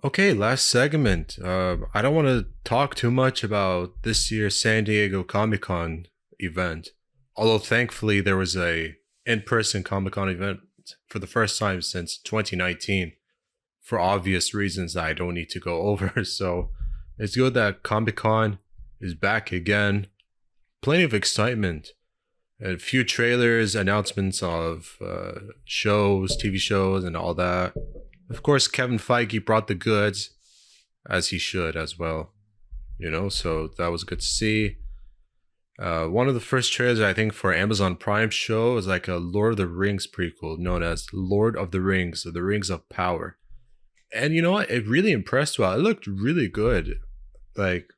Okay, last segment. I don't want to talk too much about this year's San Diego Comic Con event, although thankfully there was a in-person Comic Con event for the first time since 2019, for obvious reasons that I don't need to go over. So it's good that Comic Con is back again. Plenty of excitement. A few trailers, announcements of shows, TV shows, and all that. Of course, Kevin Feige brought the goods, as he should as well. So that was good to see. One of the first trailers, I think, for Amazon Prime show is like a Lord of the Rings prequel known as Lord of the Rings, or the Rings of Power. And you know what? It really impressed well. It looked really good. Like,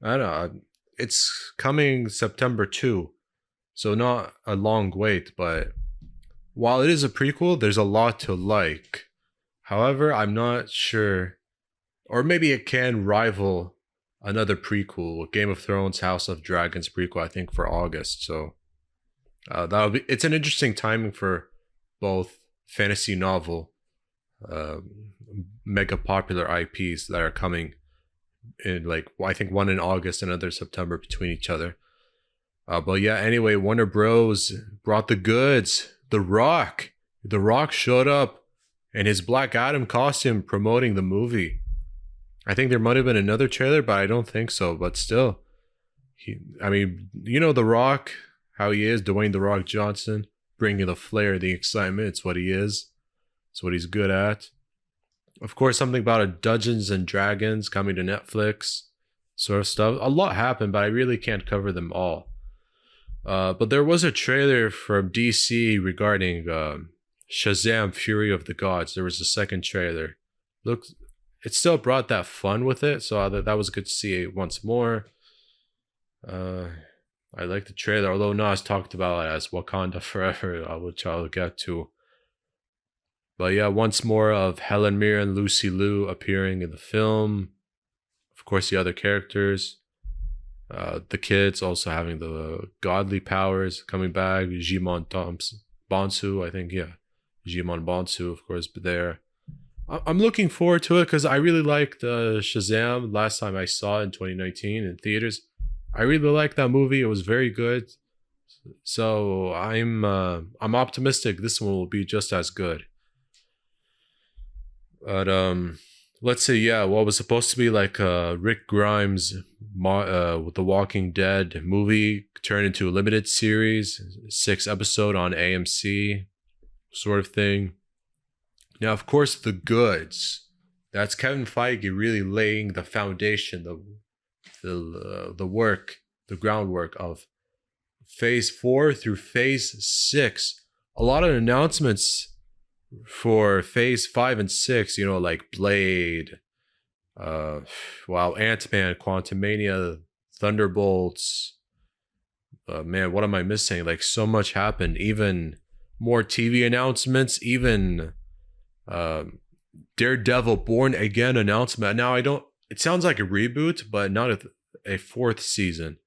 I don't know. It's coming September 2, so not a long wait, but while it is a prequel, there's a lot to like. However, I'm not sure, or maybe it can rival another prequel, Game of Thrones, House of Dragons prequel, I think for August. So that'll be. It's an interesting timing for both fantasy novel, uh, mega popular IPs that are coming in. Like I think one in August, another September between each other. But yeah, anyway, Warner Bros. Brought the goods. The Rock showed up in his Black Adam costume promoting the movie. I think there might have been another trailer, but I don't think so. But still, I mean, The Rock, how he is, Dwayne The Rock Johnson, bringing the flair, the excitement. It's what he is. It's what he's good at. Of course, something about a Dungeons and Dragons coming to Netflix, sort of stuff. A lot happened, but I really can't cover them all. But there was a trailer from DC regarding Shazam: Fury of the Gods. There was a second trailer. Looks, it still brought that fun with it, so that was good to see it once more. I like the trailer, although Nas talked about it as Wakanda Forever, which I'll get to. But yeah, once more of Helen Mirren, Lucy Liu appearing in the film. Of course, the other characters. The kids also having the godly powers coming back. Jimon Thompson, Bonsu, I think, yeah. Jimon Bonsu, of course, but there. I'm looking forward to it because I really liked Shazam last time I saw it in 2019 in theaters. I really liked that movie. It was very good. So I'm optimistic this one will be just as good. But let's see, yeah, what was supposed to be like Rick Grimes with the Walking Dead movie turned into a limited series, 6 episode on AMC sort of thing. Now, of course, the goods. That's Kevin Feige really laying the foundation, the work, the groundwork of Phase 4 through Phase 6. A lot of announcements for Phase 5 and 6, like Blade, Ant-Man, Quantumania, Thunderbolts. Man, what am I missing? Like, so much happened. Even more TV announcements, even Daredevil Born Again announcement. Now, it sounds like a reboot, but not a fourth season.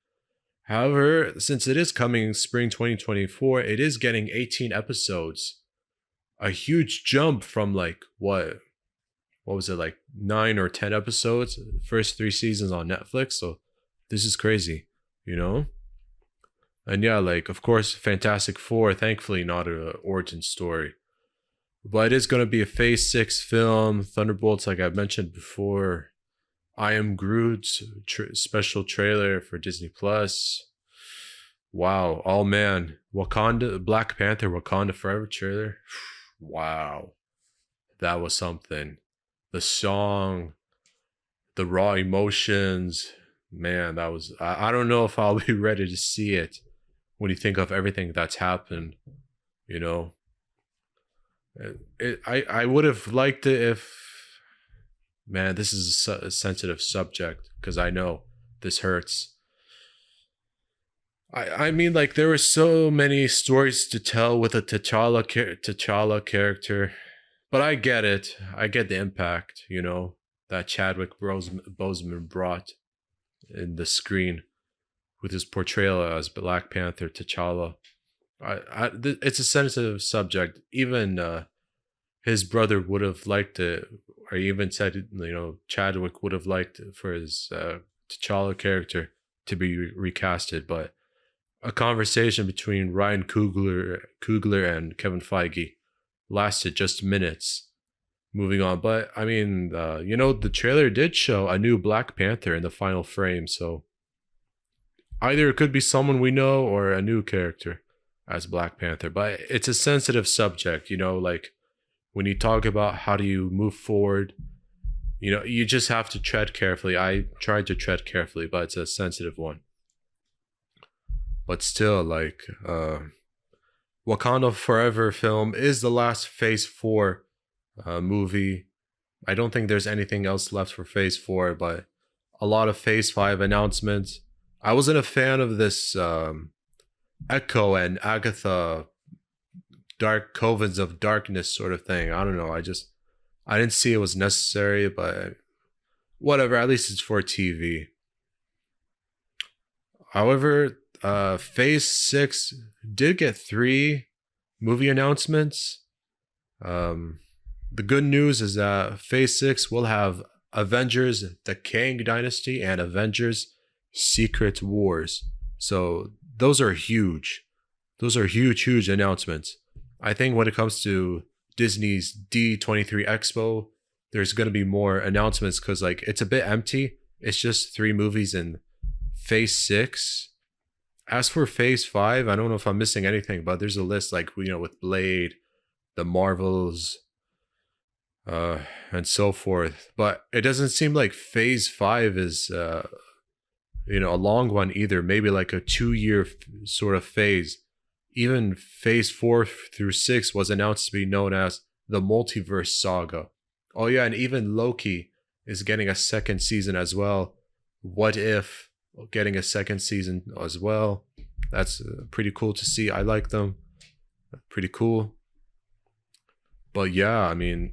However, since it is coming spring 2024, it is getting 18 episodes. A huge jump from like what was it, like 9 or 10 episodes, first 3 seasons on Netflix. So this is crazy, And yeah, like, of course, Fantastic Four, thankfully not an origin story. But it is going to be a Phase 6 film. Thunderbolts, like I mentioned before. I Am Groot's special trailer for Disney Plus. Wow. Oh, man. Wakanda, Black Panther, Wakanda Forever trailer. Wow. That was something. The song, the raw emotions. Man, that was... I don't know if I'll be ready to see it when you think of everything that's happened, I would have liked it if... Man, this is a sensitive subject because I know this hurts. I mean, like, there were so many stories to tell with a T'Challa character, but I get it. I get the impact, that Chadwick Boseman brought in the screen with his portrayal as Black Panther T'Challa. It's a sensitive subject. Even his brother would have liked it. or even said, Chadwick would have liked for his T'Challa character to be recasted, but a conversation between Ryan Coogler and Kevin Feige lasted just minutes. Moving on, but I mean, the trailer did show a new Black Panther in the final frame, so either it could be someone we know or a new character as Black Panther. But it's a sensitive subject, like when you talk about how do you move forward, you just have to tread carefully. I tried to tread carefully, but it's a sensitive one. But still, like, Wakanda Forever film is the last Phase 4 movie. I don't think there's anything else left for Phase 4, but a lot of Phase 5 announcements. I wasn't a fan of this Echo and Agatha Dark Covens of Darkness sort of thing. I don't know. I didn't see it was necessary, but whatever. At least it's for TV. However, Phase 6 did get 3 movie announcements. The good news is that Phase 6 will have Avengers The Kang Dynasty and Avengers Secret Wars. So those are huge. Those are huge announcements. I think when it comes to Disney's D23 Expo, there's going to be more announcements because like it's a bit empty. It's just 3 movies in Phase 6. As for Phase 5, I don't know if I'm missing anything, but there's a list like, with Blade, the Marvels, and so forth. But it doesn't seem like Phase 5 is, a long one either. Maybe like a 2-year sort of phase. Even Phase 4 through 6 was announced to be known as the Multiverse Saga. Oh yeah, and even Loki is getting a second season as well. What If getting a second season as well. That's pretty cool to see. I like them. Pretty cool. But yeah, I mean,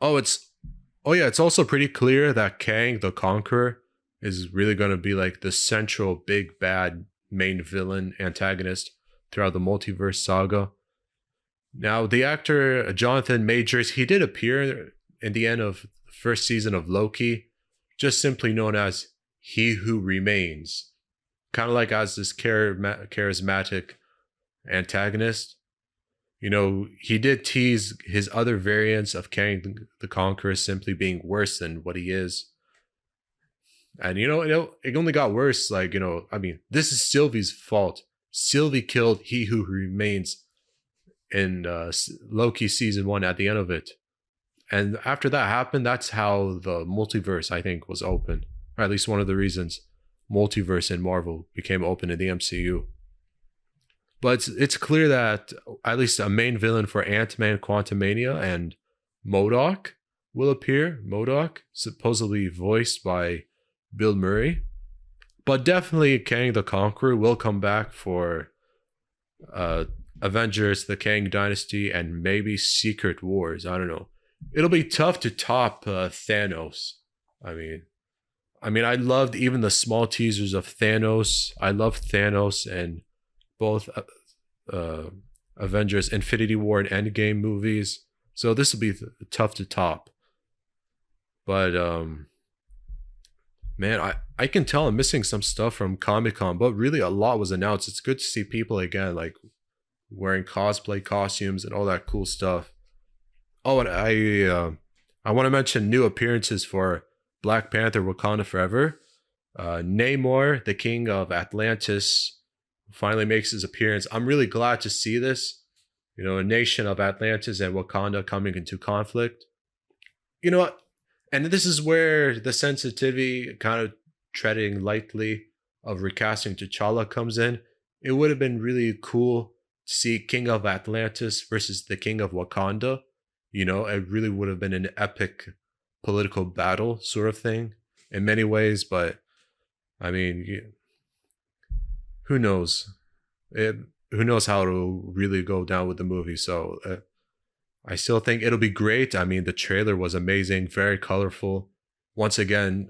it's also pretty clear that Kang the Conqueror is really going to be like the central big bad main villain antagonist throughout the Multiverse Saga. Now, the actor Jonathan Majors, he did appear in the end of the first season of Loki, just simply known as He Who Remains, kind of like as this charismatic antagonist. He did tease his other variants of Kang the Conqueror simply being worse than what he is. And, it only got worse. Like, this is Sylvie's fault. Sylvie killed He Who Remains in Loki season 1 at the end of it. And after that happened, that's how the multiverse, I think, was open. Or at least one of the reasons multiverse in Marvel became open in the MCU. But it's clear that at least a main villain for Ant-Man Quantumania and MODOK will appear. MODOK, supposedly voiced by Bill Murray. But definitely Kang the Conqueror will come back for Avengers, the Kang Dynasty, and maybe Secret Wars. I don't know. It'll be tough to top Thanos. I mean, I loved even the small teasers of Thanos. I love Thanos and both Avengers Infinity War and Endgame movies. So this will be tough to top. But man, I can tell I'm missing some stuff from Comic-Con, but really a lot was announced. It's good to see people again, like wearing cosplay costumes and all that cool stuff. Oh, and I want to mention new appearances for Black Panther Wakanda Forever. Namor, the king of Atlantis, finally makes his appearance. I'm really glad to see this. A nation of Atlantis and Wakanda coming into conflict. And this is where the sensitivity, kind of treading lightly, of recasting T'Challa comes in. It would have been really cool to see King of Atlantis versus the King of Wakanda. It really would have been an epic political battle sort of thing in many ways. But I mean, who knows? Who knows how it'll really go down with the movie? So I still think it'll be great. I mean, the trailer was amazing, very colorful. Once again,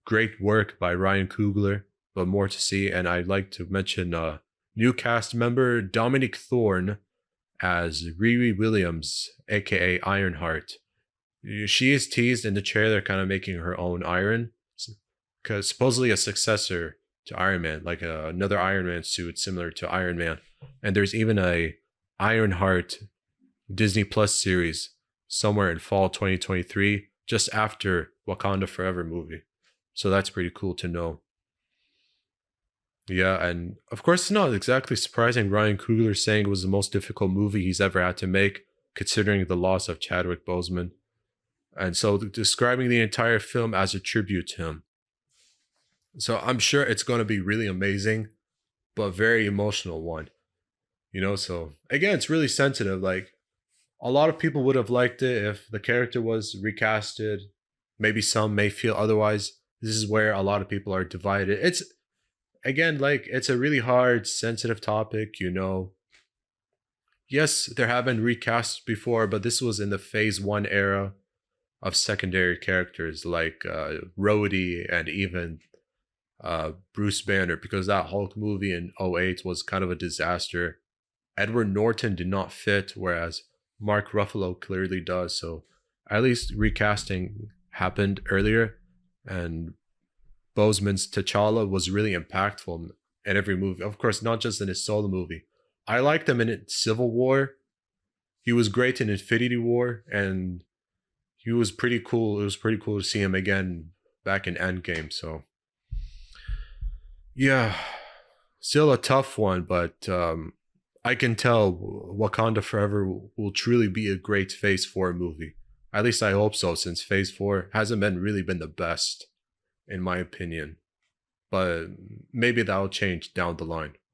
great work by Ryan Coogler, but more to see. And I'd like to mention new cast member Dominic Thorne as Riri Williams, aka Ironheart. She is teased in the trailer, kind of making her own Iron, because supposedly a successor to Iron Man, like another Iron Man suit similar to Iron Man. And there's even a Ironheart Disney Plus series somewhere in fall 2023, just after Wakanda Forever movie. So that's pretty cool to know. Yeah, and of course, it's not exactly surprising Ryan Coogler saying it was the most difficult movie he's ever had to make, considering the loss of Chadwick Boseman. And so describing the entire film as a tribute to him. So I'm sure it's going to be really amazing, but very emotional one. So again, it's really sensitive. Like a lot of people would have liked it if the character was recasted. Maybe some may feel otherwise. This is where a lot of people are divided. It's again like it's a really hard, sensitive topic. Yes, there have been recasts before, but this was in the phase one era of secondary characters like Rhodey and even Bruce Banner, because that Hulk movie in '08 was kind of a disaster. Edward Norton did not fit, whereas Mark Ruffalo clearly does. So at least recasting happened earlier, and Boseman's T'Challa was really impactful in every movie. Of course, not just in his solo movie. I liked him in Civil War. He was great in Infinity War, and he was pretty cool. It was pretty cool to see him again back in Endgame. So yeah, still a tough one, but I can tell Wakanda Forever will truly be a great Phase 4 movie. At least I hope so, since Phase 4 hasn't really been the best, in my opinion. But maybe that'll change down the line.